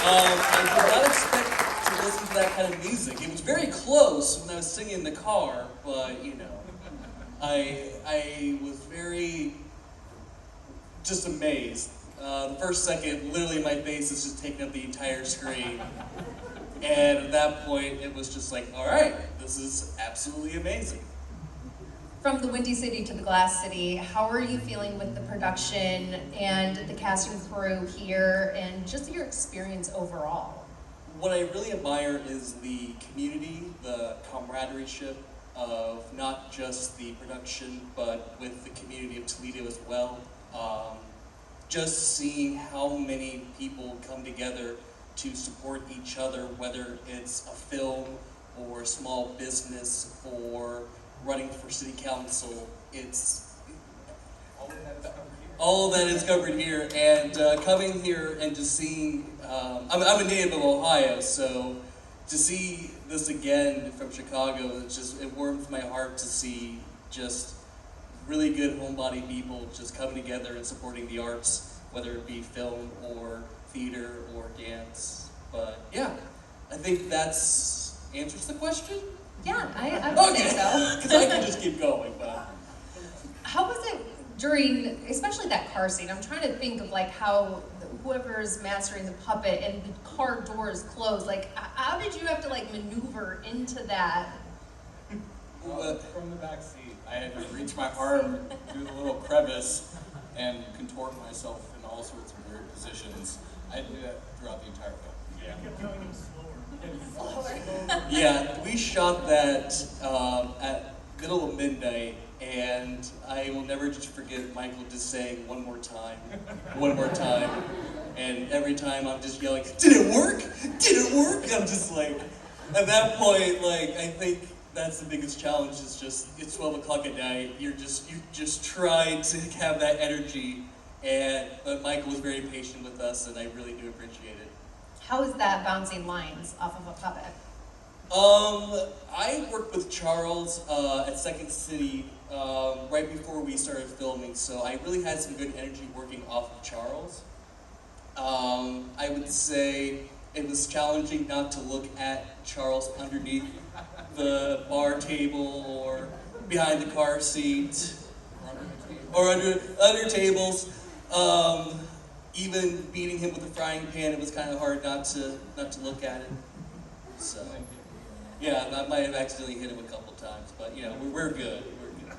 I did not expect to listen to that kind of music. It was very close when I was singing in the car, but you know, I was very just amazed. The first second, literally my face is just taking up the entire screen. And at that point, it was just like, all right, this is absolutely amazing. From the Windy City to the Glass City, how are you feeling with the production and the cast and crew here and just your experience overall? What I really admire is the community, the camaraderie of not just the production, but with the community of Toledo as well. Just seeing how many people come together to support each other, whether it's a film or a small business or running for city council, it's all of that is covered here. And coming here and just seeing, I'm a native of Ohio, so to see this again from Chicago, it warms my heart to see just really good homebody people just coming together and supporting the arts, whether it be film or theater or dance. But yeah, I think that's answers the question. Yeah, I would say so. Because I can just keep going, but. How was it during, especially that car scene? I'm trying to think of like how whoever's mastering the puppet and the car doors close. Like, how did you have to like maneuver into that? From the back seat, I had to reach my arm through the little crevice and contort myself in all sorts of weird positions. I did that throughout the entire film. Yeah. You kept telling him slower. Yeah, we shot that at middle of midnight, and I will never just forget Michael just saying one more time, and every time I'm just yelling, did it work? Did it work? I'm just like, at that point, like, I think that's the biggest challenge is just, it's 12 o'clock at night, you just try to have that energy, but Michael was very patient with us, and I really do appreciate it. How is that bouncing lines off of a puppet? I worked with Charles at Second City right before we started filming, so I really had some good energy working off of Charles. I would say it was challenging not to look at Charles underneath the bar table or behind the car seat or under tables. Even beating him with a frying pan, it was kind of hard not to look at it. So, yeah, I might have accidentally hit him a couple times, but you know, we're good. We're good.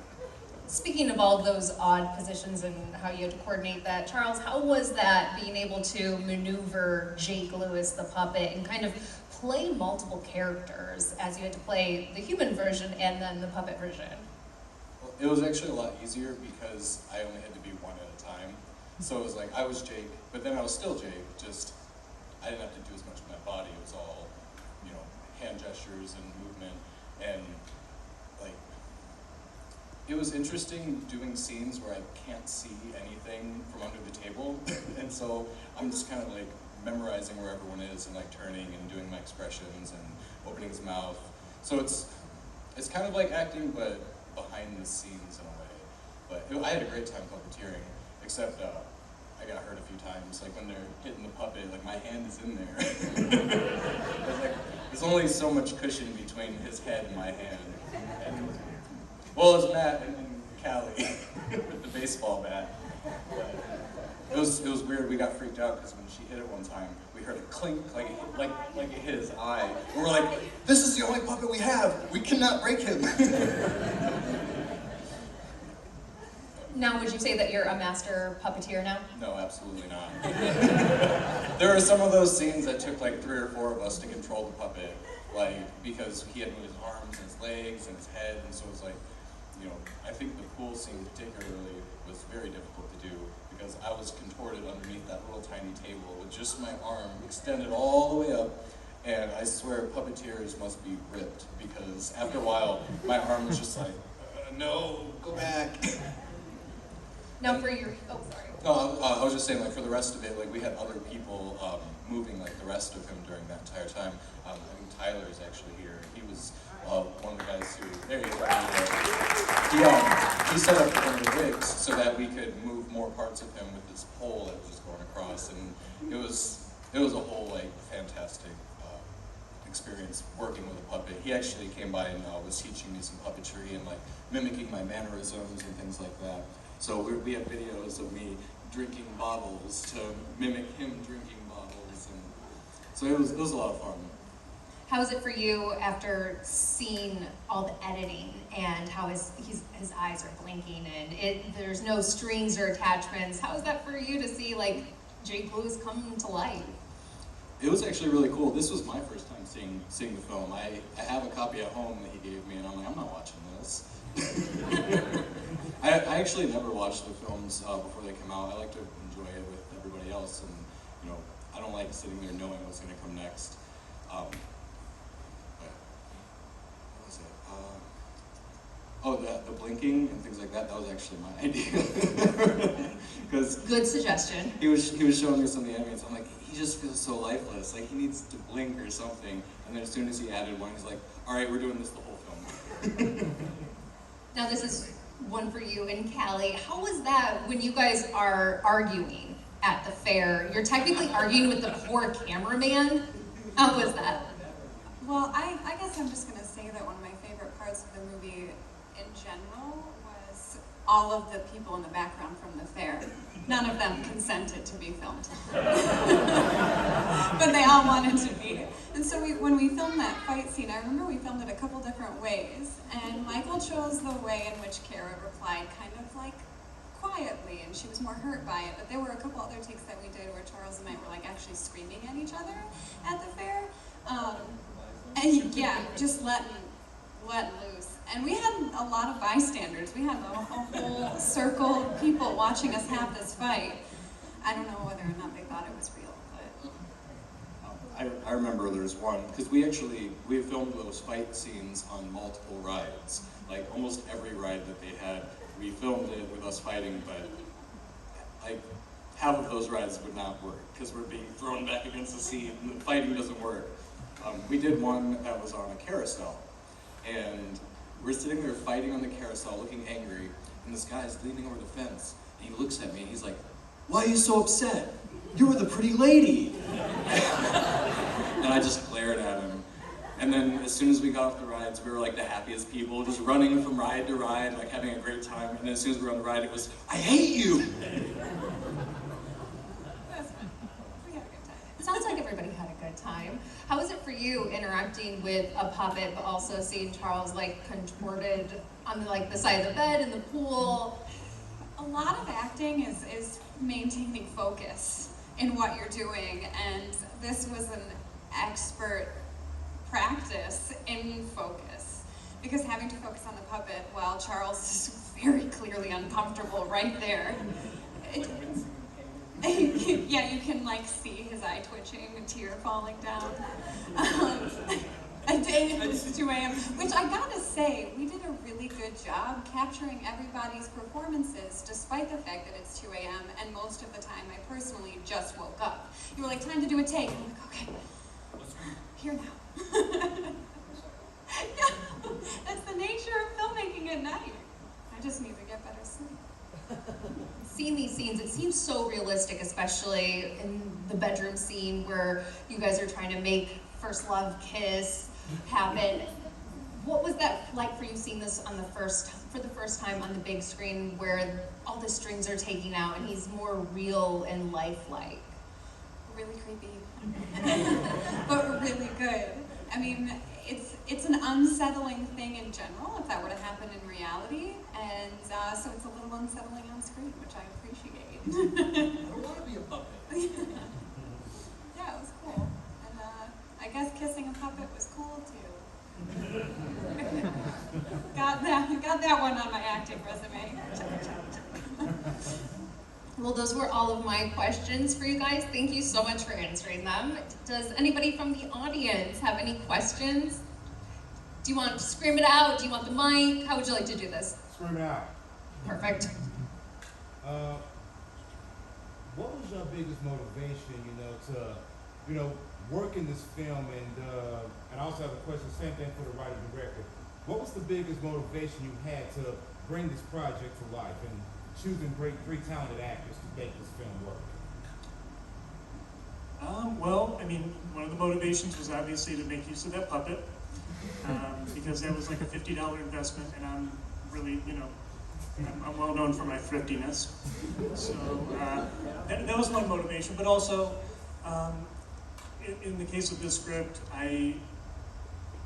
Speaking of all those odd positions and how you had to coordinate that, Charles, how was that being able to maneuver Jake Lewis, the puppet, and kind of play multiple characters as you had to play the human version and then the puppet version? Well, it was actually a lot easier because I only had to be one at a time. So it was like, I was Jake, but then I was still Jake, just I didn't have to do as much with my body. It was all, you know, hand gestures and movement, and like, it was interesting doing scenes where I can't see anything from under the table, and so I'm just kind of like memorizing where everyone is and like turning and doing my expressions and opening his mouth. So it's kind of like acting, but behind the scenes in a way. But I had a great time puppeteering, except I got hurt a few times. Like when they're hitting the puppet, like my hand is in there. There's only so much cushion between his head and my hand. And, well, it was Matt and Callie with the baseball bat. But it was weird. We got freaked out because when she hit it one time, we heard a clink, like it hit his eye. And we're like, this is the only puppet we have. We cannot break him. Now, would you say that you're a master puppeteer now? No, absolutely not. There are some of those scenes that took like 3 or 4 of us to control the puppet, like because he had moved his arms and his legs and his head, and so it was like, you know, I think the pool scene particularly was very difficult to do because I was contorted underneath that little tiny table with just my arm extended all the way up, and I swear puppeteers must be ripped because after a while my arm was just like, no, go back. Now for your, oh, sorry. No, I was just saying, like, for the rest of it, like, we had other people moving, like, the rest of him during that entire time. I think Tyler is actually here. He was one of the guys who, there he is, right here. He set up one of the rigs so that we could move more parts of him with this pole that was just going across, and it was it was a whole like fantastic experience working with a puppet. He actually came by and was teaching me some puppetry and like mimicking my mannerisms and things like that. So we have videos of me drinking bottles to mimic him drinking bottles, and so it was a lot of fun. How is it for you after seeing all the editing and how his eyes are blinking and there's no strings or attachments? How is that for you to see like Jake Lewis come to life? It was actually really cool. This was my first time seeing the film. I have a copy at home that he gave me, and I'm like, I'm not watching this. I actually never watched the films before they come out. I like to enjoy it with everybody else, and you know, I don't like sitting there knowing what's going to come next. But what was it? The blinking and things like that. That was actually my idea. Because good suggestion. He was showing me some of the enemies. I'm like, he just feels so lifeless. Like he needs to blink or something. And then as soon as he added one, he's like, all right, we're doing this the whole film. Now this is one for you and Callie. How was that when you guys are arguing at the fair? You're technically arguing with the poor cameraman. How was that? Well, I guess I'm just going to say that one of my favorite parts of the movie in general was all of the people in the background from the fair. None of them consented to be filmed. But they all wanted to be. And so when we filmed that fight scene, I remember we filmed it a couple different ways. And Michael chose the way in which Kara replied kind of like quietly, and she was more hurt by it. But there were a couple other takes that we did where Charles and I were like actually screaming at each other at the fair. And yeah, just letting loose. And we had a lot of bystanders. We had a whole circle of people watching us have this fight. I don't know whether or not they thought it was real, but... I remember there was one, because we filmed those fight scenes on multiple rides. Like almost every ride that they had, we filmed it with us fighting, but like half of those rides would not work because we're being thrown back against the seat and the fighting doesn't work. We did one that was on a carousel, and we're sitting there fighting on the carousel, looking angry, and this guy's leaning over the fence, and he looks at me, and he's like, "Why are you so upset? You were the pretty lady!" And I just glared at him. And then as soon as we got off the rides, we were like the happiest people, just running from ride to ride, like having a great time. And then as soon as we were on the ride, it was, "I hate you!" That's fun. We had a good time. Sounds like everybody had a good time. How was it for you interacting with a puppet, but also seeing Charles like contorted on the side of the bed in the pool? A lot of acting is maintaining focus in what you're doing, and this was an expert practice in focus, because having to focus on the puppet while Charles is very clearly uncomfortable right there. Yeah, you can like see his eye twitching, a tear falling down. It's 2 a.m., which I gotta say, we did a really good job capturing everybody's performances, despite the fact that it's 2 a.m. and most of the time I personally just woke up. You were like, time to do a take. I'm like, okay, here now. Yeah, that's the nature of filmmaking at night. I just need to get better sleep. Seeing these scenes, it seems so realistic, especially in the bedroom scene where you guys are trying to make first love kiss happen. What was that like for you seeing this for the first time on the big screen where all the strings are taken out and he's more real and lifelike? Really creepy, but really good. I mean, it's an unsettling thing in general if that were to happen in reality, and so it's a little unsettling on screen, which I appreciate. I want to be a puppet. Yeah, it was cool, and I guess kissing a puppet was cool too. got that one on my acting resume. Well, those were all of my questions for you guys. Thank you so much for answering them. Does anybody from the audience have any questions? Do you want to scream it out? Do you want the mic? How would you like to do this? Scream it out. Perfect. What was your biggest motivation, to, work in this film, and I also have a question, same thing for the writer and director. What was the biggest motivation you had to bring this project to life and choosing three talented actors to make this film work? Well, I mean, one of the motivations was obviously to make use of that puppet, because that was like a $50 investment, and I'm really, I'm well known for my thriftiness. So that was one motivation, but also, in the case of this script, I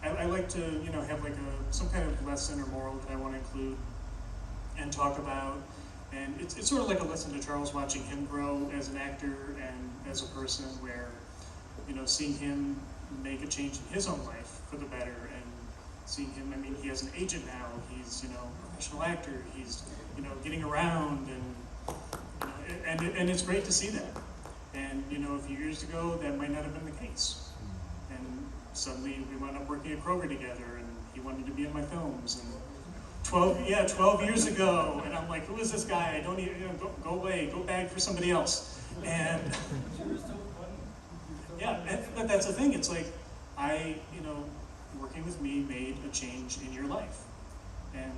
like to, have like some kind of lesson or moral that I want to include and talk about. And it's sort of like a lesson to Charles, watching him grow as an actor and as a person, where, seeing him make a change in his own life for the better, and seeing him, I mean, he has an agent now, he's, a professional actor, he's, getting around, and it's great to see that. And, a few years ago, that might not have been the case. And suddenly we wound up working at Kroger together, and he wanted to be in my films, and 12 years ago, and I'm like, who is this guy? I don't even, go away, go bag for somebody else. And but that's the thing, it's like, working with me made a change in your life. And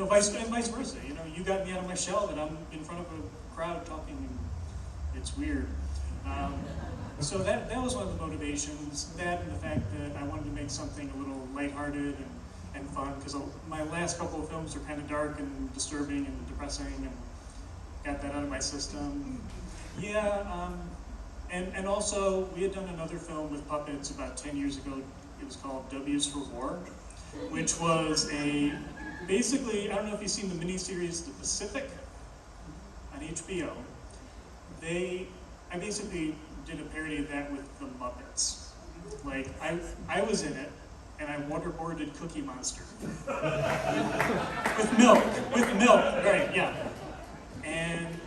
vice versa, you got me out of my shell, and I'm in front of a crowd talking, and it's weird. So that was one of the motivations, that and the fact that I wanted to make something a little lighthearted and fun, because my last couple of films are kind of dark and disturbing and depressing, and got that out of my system. Yeah, and also we had done another film with puppets about 10 years ago. It was called W's for War, which was basically, I don't know if you've seen the miniseries The Pacific on HBO. I basically did a parody of that with the Muppets. Like, I was in it, and I waterboarded Cookie Monster. with milk, right, yeah. And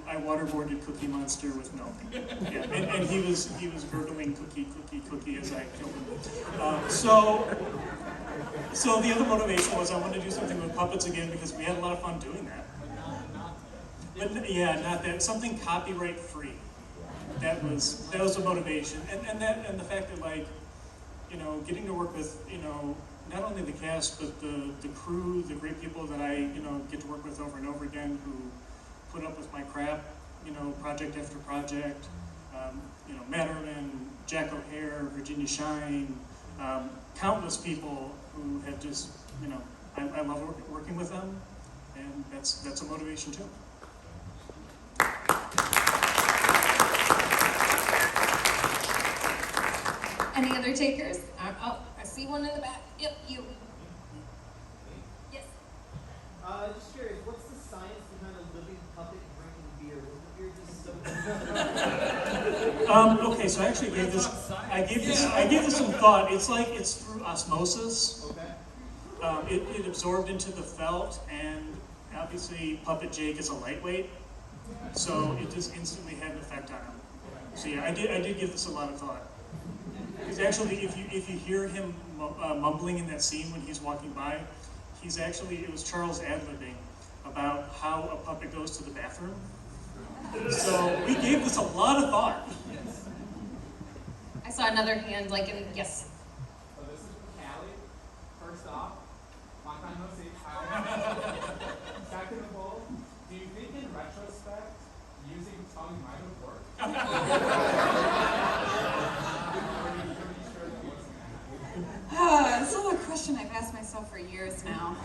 I waterboarded Cookie Monster with milk. Yeah, and he was gurgling cookie as I killed him. So the other motivation was I wanted to do something with puppets again, because we had a lot of fun doing that. But yeah, not that, something copyright free. That was the motivation, and the fact that, like, getting to work with, not only the cast, but the crew, the great people that I, get to work with over and over again, who put up with my crap, project after project. Matterman, Jack O'Hare, Virginia Shine, countless people who have just, I love working with them, and that's a motivation too. Any other takers? Oh, I see one in the back. Yep, you. Yes. Just curious, what's the science behind a living puppet drinking beer? Was the beer just so? Okay, so I actually gave this some thought. It's through osmosis. Okay. It absorbed into the felt, and obviously Puppet Jake is a lightweight, so it just instantly had an effect on him. So yeah, I did give this a lot of thought. Because actually, if you hear him mumbling in that scene when he's walking by, it was Charles ad-libbing about how a puppet goes to the bathroom. So we gave this a lot of thought. I saw another hand, yes. So this is for Callie. First off, long time no see. Second of all, do you think in retrospect, using tongue might have worked? It's a question I've asked myself for years now.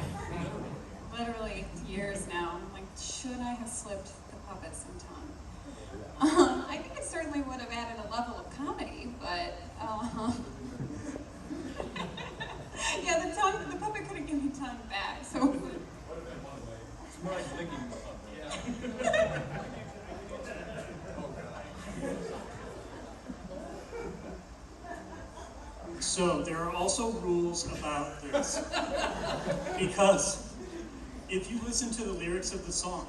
Literally years now. I'm like, should I have slipped the puppet some tongue? I think it certainly would have added a level of comedy, but yeah, the puppet could have given me tongue back. So Would have been one way. It's more like licking the puppet. So there are also rules about this, because if you listen to the lyrics of the song,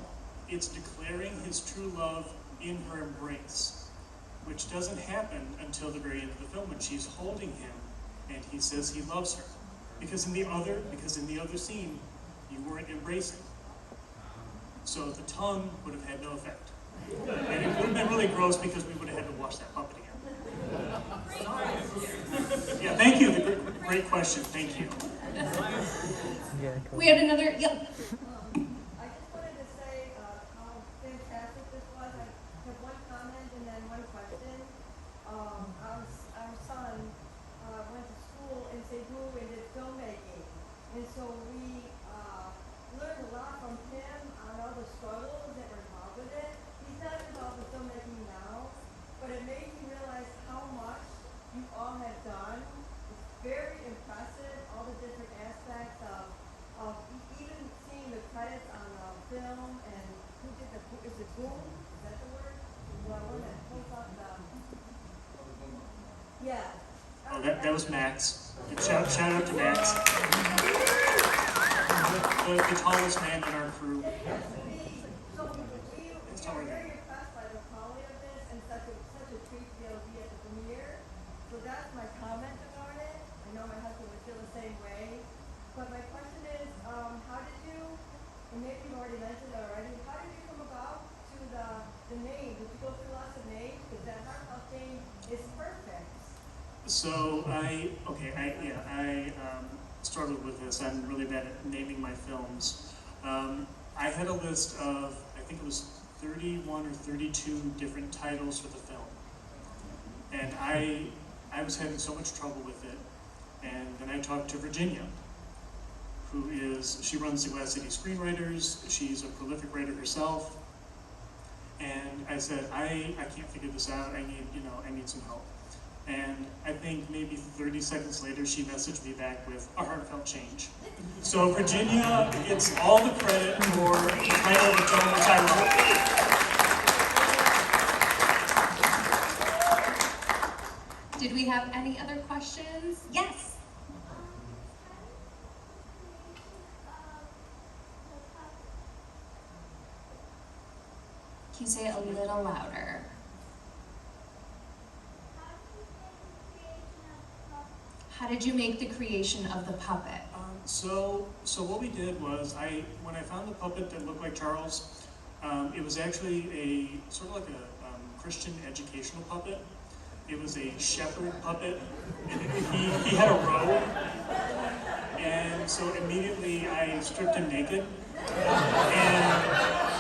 it's declaring his true love in her embrace, which doesn't happen until the very end of the film when she's holding him and he says he loves her. Because in the other scene, you weren't embracing. So the tongue would have had no effect. And it would have been really gross, because we would have had to wash that puppet again. Yeah, thank you. Great question. Thank you. We had another, yep. I just wanted to say how fantastic this was. I have one comment and then No, that was Max. And shout out to Max, the tallest man in our crew. So we It's are taller than very me. impressed by the quality of this and such a treat to be able to be at the premiere. So that's my comment about it. I know my husband would feel the same way. But my question is, how did you, and maybe you've already mentioned it already, how did you come about to the name? Did you go through lots of names? Because that Heartfelt name is perfect. So I struggled with this. I'm really bad at naming my films. I had a list of, I think it was 31 or 32 different titles for the film. And I was having so much trouble with it. And then I talked to Virginia, she runs the Glass City Screenwriters. She's a prolific writer herself. And I said, I can't figure this out. I need some help. And I think maybe 30 seconds later, she messaged me back with a heartfelt change. So Virginia gets all the credit for the title of the film, which I wrote. Did we have any other questions? Yes. Can you say it a little louder? How did you make the creation of the puppet? So what we did was, when I found the puppet that looked like Charles, it was actually a sort of like a Christian educational puppet. It was a shepherd puppet, and he had a robe, and so immediately I stripped him naked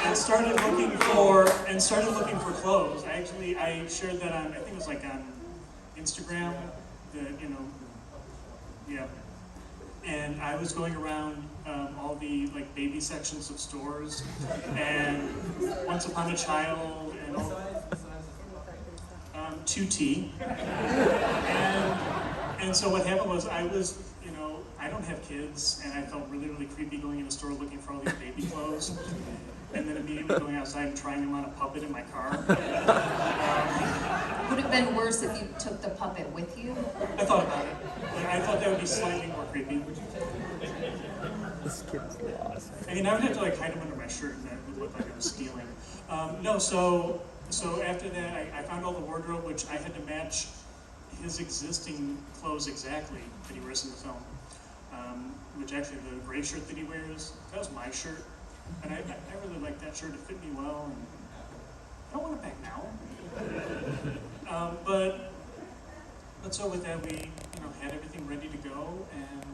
and started looking for clothes. I shared that on, I think it was like on Instagram, yeah. And I was going around all the like baby sections of stores, and Once Upon a Child, and all, 2T. And so what happened was I don't have kids, and I felt really, really creepy going in a store looking for all these baby clothes, and then immediately going outside and trying them on a puppet in my car. Would it have been worse if you took the puppet with you? I thought about it. I thought that would be slightly more creepy. This kid's lost. I mean, I would have to like hide him under my shirt, and that would look like I was stealing. No, so after that, I found all the wardrobe, which I had to match his existing clothes exactly that he wears in the film. Which actually, the gray shirt that he wears, that was my shirt. And I really liked that shirt. It fit me well, and I don't want it back now. But so with that, we had everything ready to go, and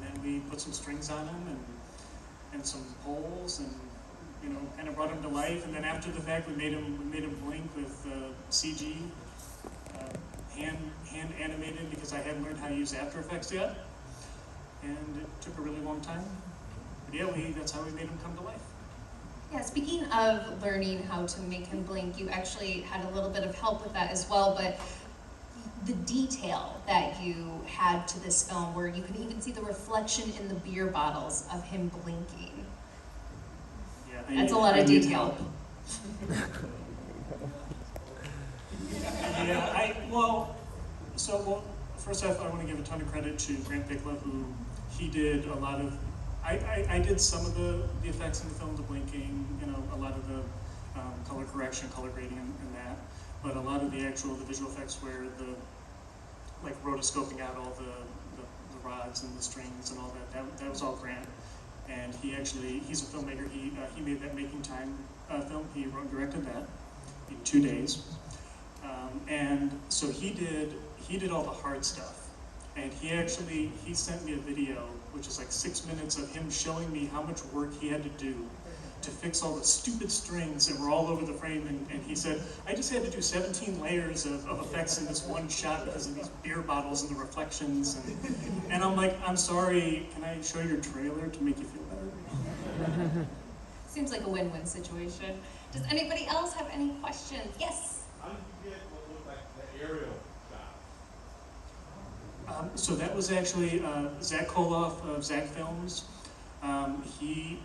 then we put some strings on him and some poles, and kind of brought him to life. And then after the fact, we made him blink with CG, hand animated, because I hadn't learned how to use After Effects yet, and it took a really long time. But yeah, that's how we made him come to life. Yeah, speaking of learning how to make him blink, you actually had a little bit of help with that as well, but the detail that you had to this film, where you can even see the reflection in the beer bottles of him blinking. Yeah, That's a lot of detail. First off, I want to give a ton of credit to Grant Bickla, who he did a lot of. I did some of the effects in the film, the blinking, a lot of the color correction, color grading, and that. But a lot of the visual effects, where rotoscoping out all the rods and the strings and all that was all Grant. And he's a filmmaker. He made that Making Time film. He directed that in 2 days. And so he did all the hard stuff. And he sent me a video, which is like 6 minutes of him showing me how much work he had to do to fix all the stupid strings that were all over the frame. And he said, I just had to do 17 layers of effects in this one shot because of these beer bottles and the reflections. And I'm like, I'm sorry, can I show your trailer to make you feel better? Seems like a win-win situation. Does anybody else have any questions? Yes? How did you get what looked like the aerial shot? So that was actually Zach Koloff of Zach Films. He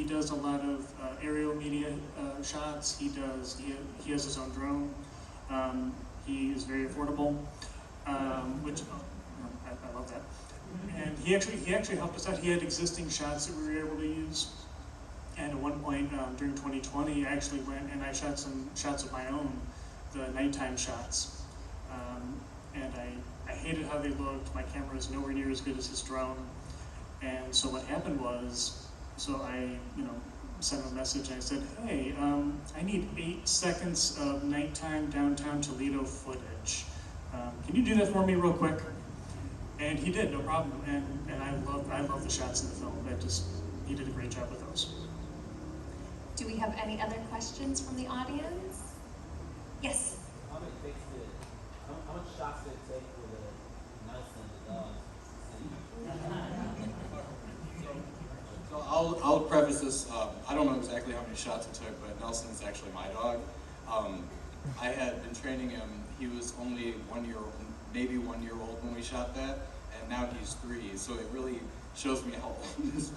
does a lot of aerial media shots. He has his own drone. He is very affordable. which I love that. And he actually helped us out. He had existing shots that we were able to use. And at one point during 2020, I actually went and I shot some shots of my own, the nighttime shots. And I hated how they looked. My camera is nowhere near as good as his drone. And so what happened was, so I, sent him a message and I said, hey, I need 8 seconds of nighttime downtown Toledo footage. Can you do that for me real quick? And he did, no problem. And I love the shots in the film. He did a great job with those. Do we have any other questions from the audience? Yes. How much shots did it take for the Nelson, the dog? So I'll preface this. I don't know exactly how many shots it took, but Nelson's actually my dog. I had been training him. He was only 1 year old, maybe 1 year old when we shot that, and now he's 3. So it really shows me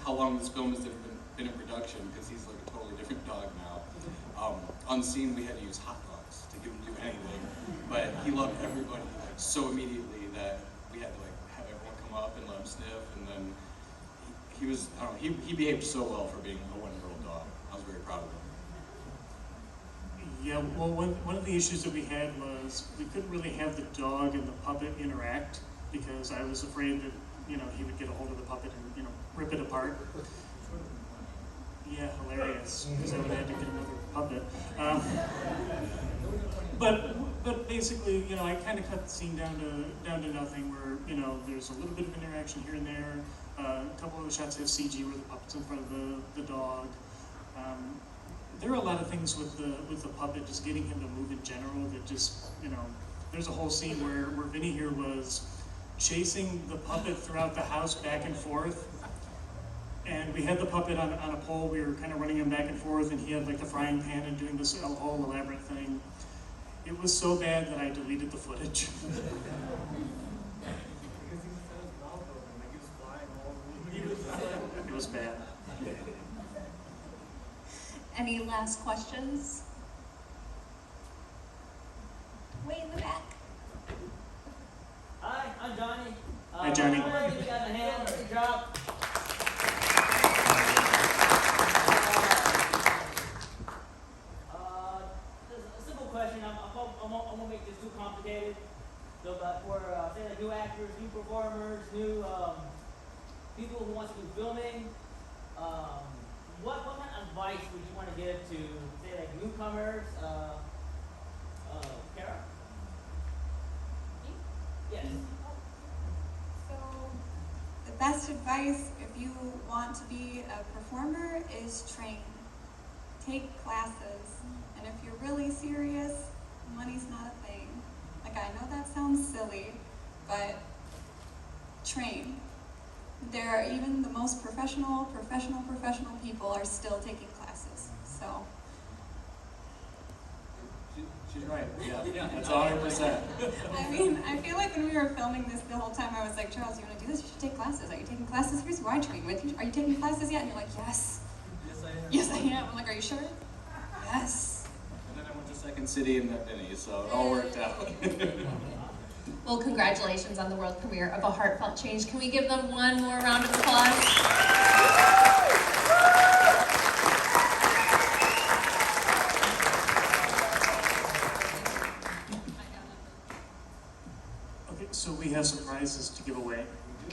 how long this film has been in production, because he's like a totally different dog now. On scene, we had to use hot dogs to get him to do anything, but he loved everybody like so immediately that we had to like have everyone come up and let him sniff, and then he was, I don't know, he behaved so well for being a 1-year-old dog. I was very proud of him. Yeah, well, one of the issues that we had was we couldn't really have the dog and the puppet interact, because I was afraid that, he would get a hold of the puppet and, rip it apart. Yeah, hilarious, because I would have had to get another puppet. But basically, I kind of cut the scene down to nothing, where, there's a little bit of interaction here and there. A couple of the shots have CG where the puppet's in front of the dog. There are a lot of things with the puppet, just getting him to move in general, that just, there's a whole scene where Vinny here was chasing the puppet throughout the house back and forth. And we had the puppet on a pole. We were kind of running him back and forth, and he had like the frying pan and doing this whole elaborate thing. It was so bad that I deleted the footage. It was bad. Any last questions? Way in the back. Hi, I'm Johnny. Hi, Johnny. I'm gonna give you guys a hand. Good job. Just a simple question. I won't make this too complicated. So, but for say like new actors, new performers, new people who want to do filming, what kind of advice would you want to give to say like newcomers? Kara? Yes. So, the best advice if you want to be a performer is train. Take classes. And if you're really serious, money's not a thing. Like, I know that sounds silly, but train. There are even the most professional people are still taking classes. So. She's right. Yeah, that's 100%. I mean, I feel like when we were filming this the whole time, I was like, Charles, you want to do this? You should take classes. Are you taking classes? Here's who I train with. Are you taking classes yet? And you're like, yes. Yes, I am. Yes, I am. I'm like, are you sure? Yes. And then I went to Second City and met Vinny, so it all worked out. Well, congratulations on the world premiere of A Heartfelt Change. Can we give them one more round of applause? Okay, so we have some prizes to give away.